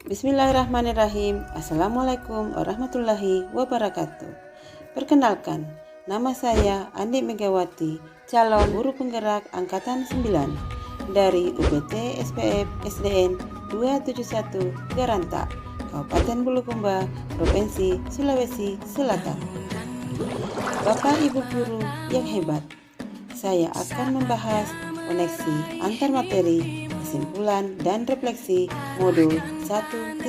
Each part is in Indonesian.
Bismillahirrahmanirrahim. Assalamualaikum warahmatullahi wabarakatuh. Perkenalkan, nama saya Andi Megawati, calon guru penggerak Angkatan 9 dari UPT SPF SDN 271 Garanta, Kabupaten Bulukumba, Provinsi Sulawesi Selatan. Bapak Ibu guru yang hebat, saya akan membahas koneksi antar materi, kesimpulan dan refleksi modul 1.1.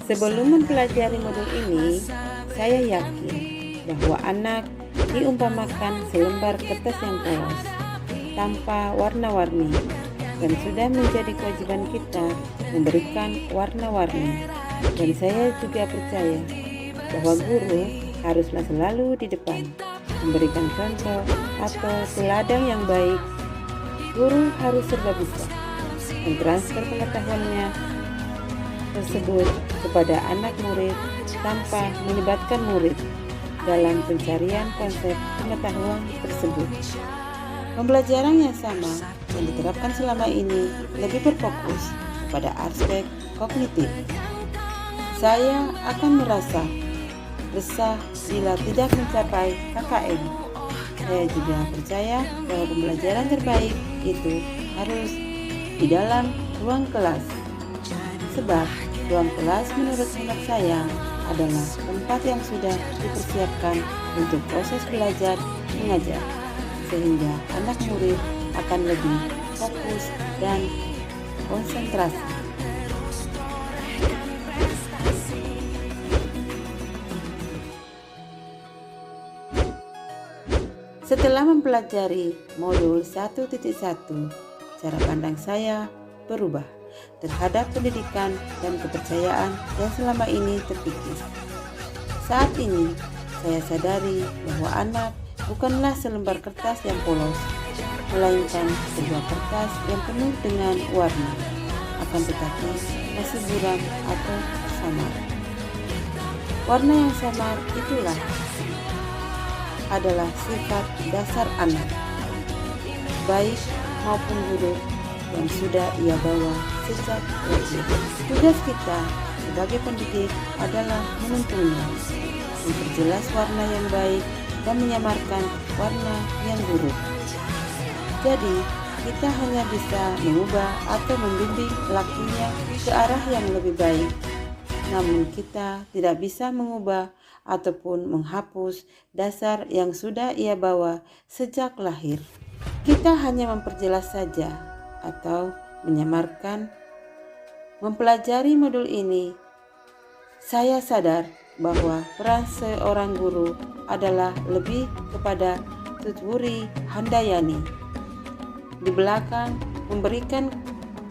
Sebelum mempelajari modul ini, saya yakin bahwa anak diumpamakan selembar kertas yang polos tanpa warna-warni, dan sudah menjadi kewajiban kita memberikan warna-warni. Dan saya juga percaya bahwa guru haruslah selalu di depan, memberikan contoh atau teladan yang baik. Guru harus serba bisa mentransfer pengetahuannya tersebut kepada anak murid tanpa melibatkan murid dalam pencarian konsep pengetahuan tersebut. Pembelajaran yang sama yang diterapkan selama ini lebih berfokus pada aspek kognitif. Saya akan merasa resah bila tidak mencapai KKM. Saya juga percaya bahwa pembelajaran terbaik itu harus di dalam ruang kelas. Sebab ruang kelas menurut hemat saya adalah tempat yang sudah dipersiapkan untuk proses belajar mengajar, sehingga anak murid akan lebih fokus dan konsentrasi. Setelah mempelajari modul 1.1, cara pandang saya berubah terhadap pendidikan dan kepercayaan yang selama ini terkikis. Saat ini, saya sadari bahwa anak bukanlah selembar kertas yang polos, melainkan sebuah kertas yang penuh dengan warna, akan tetapi masih buram atau samar. Warna yang samar itulah adalah sifat dasar anak, baik maupun buruk, yang sudah ia bawa sejak kecil. Tugas kita sebagai pendidik adalah menuntunnya, memperjelas warna yang baik dan menyamarkan warna yang buruk. Jadi, kita hanya bisa mengubah atau membimbing lakinya ke arah yang lebih baik. Namun kita tidak bisa mengubah ataupun menghapus dasar yang sudah ia bawa sejak lahir. Kita hanya memperjelas saja atau menyamarkan. Mempelajari modul ini, saya sadar bahwa peran seorang guru adalah lebih kepada Tutwuri Handayani. Di belakang memberikan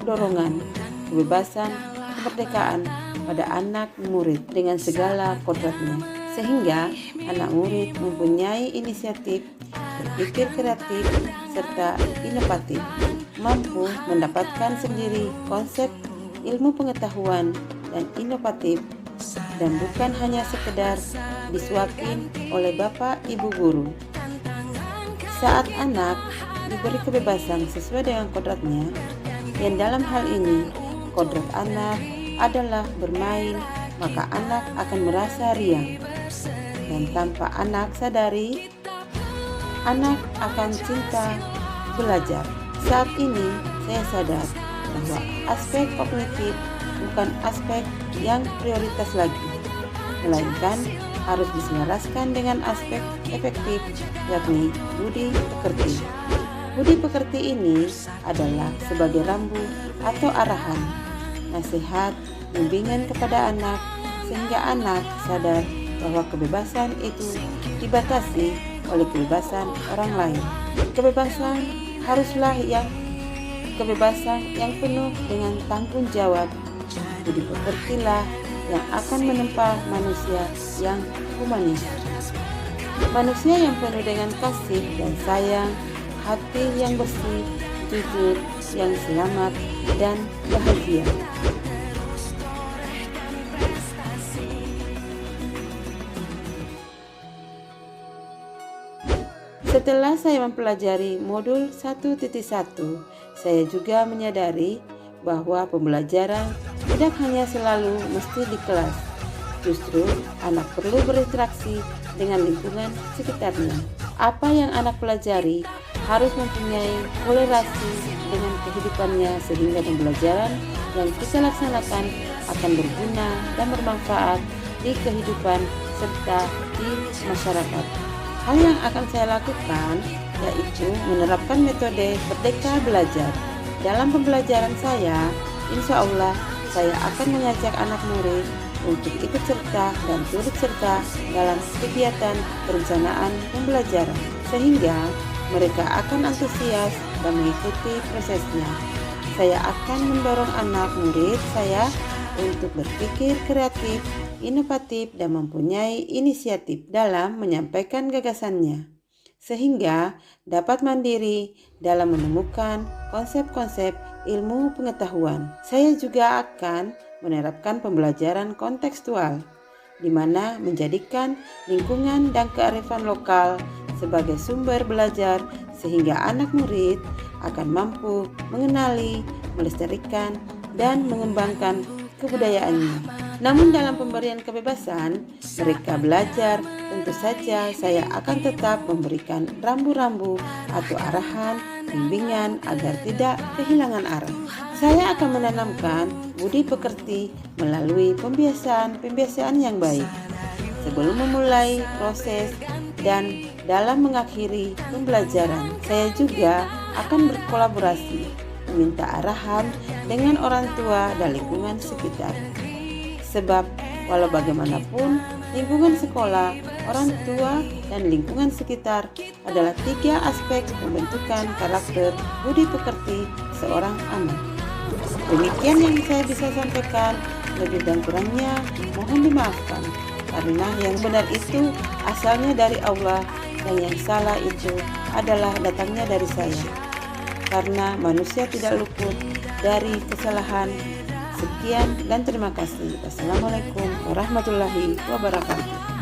dorongan, kebebasan, kemerdekaan pada anak murid dengan segala kodratnya, sehingga anak murid mempunyai inisiatif, berpikir kreatif, serta inovatif, mampu mendapatkan sendiri konsep ilmu pengetahuan dan inovatif, dan bukan hanya sekedar disuapin oleh bapak ibu guru. Saat anak diberi kebebasan sesuai dengan kodratnya, yang dalam hal ini kodrat anak adalah bermain, maka anak akan merasa riang, dan tanpa anak sadari, anak akan cinta belajar. Saat ini saya sadar bahwa aspek kognitif bukan aspek yang prioritas lagi, melainkan harus diselaraskan dengan aspek efektif, yakni budi pekerti. Budi pekerti ini adalah sebagai rambu atau arahan, nasihat, bimbingan kepada anak, sehingga anak sadar bahwa kebebasan itu dibatasi oleh kebebasan orang lain. Kebebasan haruslah kebebasan yang penuh dengan tanggung jawab. Budi pekertilah yang akan menempa manusia yang humanis, manusia yang penuh dengan kasih dan sayang, hati yang bersih, jujur, yang selamat dan bahagia. Setelah saya mempelajari modul 1.1, saya juga menyadari bahwa pembelajaran tidak hanya selalu mesti di kelas. Justru anak perlu berinteraksi dengan lingkungan sekitarnya. Apa yang anak pelajari harus mempunyai korelasi dengan kehidupannya sehingga pembelajaran yang kita laksanakan akan berguna dan bermanfaat di kehidupan serta di masyarakat. Hal yang akan saya lakukan yaitu menerapkan metode Merdeka Belajar. Dalam pembelajaran saya, insya Allah saya akan mengajak anak murid untuk ikut serta dan turut serta dalam kegiatan perencanaan pembelajaran, sehingga mereka akan antusias dan mengikuti prosesnya. Saya akan mendorong anak murid saya untuk berpikir kreatif, inovatif, dan mempunyai inisiatif dalam menyampaikan gagasannya, sehingga dapat mandiri dalam menemukan konsep-konsep ilmu pengetahuan. Saya juga akan menerapkan pembelajaran kontekstual, di mana menjadikan lingkungan dan kearifan lokal sebagai sumber belajar sehingga anak murid akan mampu mengenali, melestarikan, dan mengembangkan kebudayaannya. Namun dalam pemberian kebebasan mereka belajar, tentu saja saya akan tetap memberikan rambu-rambu atau arahan, bimbingan agar tidak kehilangan arah. Saya akan menanamkan budi pekerti melalui pembiasaan yang baik. Sebelum memulai proses dan dalam mengakhiri pembelajaran, saya juga akan berkolaborasi, meminta arahan dengan orang tua dan lingkungan sekitar. Sebab walau bagaimanapun, lingkungan sekolah, orang tua, dan lingkungan sekitar adalah 3 aspek pembentukan karakter budi pekerti seorang anak. Demikian yang saya bisa sampaikan, lebih dan kurangnya mohon dimaafkan, karena yang benar itu asalnya dari Allah dan yang salah itu adalah datangnya dari saya. Karena manusia tidak luput dari kesalahan. Sekian dan terima kasih. Wassalamualaikum warahmatullahi wabarakatuh.